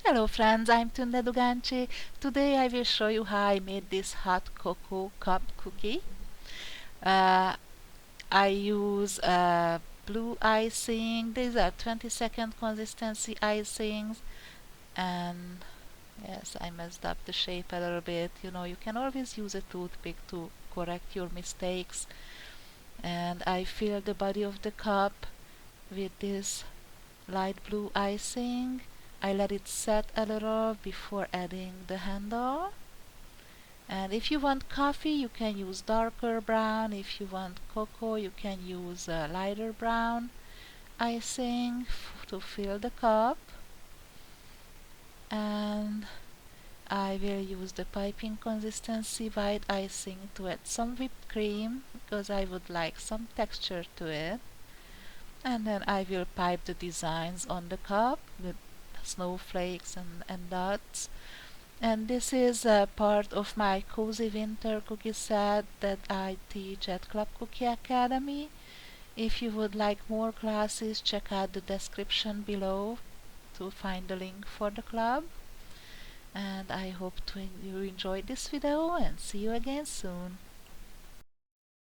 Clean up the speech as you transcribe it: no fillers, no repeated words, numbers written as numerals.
Hello friends, I'm Tunde Dugantsi. Today I will show you how I made this hot cocoa cup cookie. Uh, I use blue icing. These are 20-second consistency icings, and yes, I messed up the shape a little bit. You can always use a toothpick to correct your mistakes. And I fill the body of the cup with this light blue icing. I let it set a little before adding the handle. And if you want coffee, you can use darker brown. If you want cocoa, you can use lighter brown icing to fill the cup. And I will use the piping consistency white icing to add some whipped cream because I would like some texture to it. And then I will pipe the designs on the cup with snowflakes and dots. And this is a part of my cozy winter cookie set that I teach at Club Cookie Academy. If you would like more classes, check out the description below to find the link for the club. And I hope you enjoyed this video and see you again soon.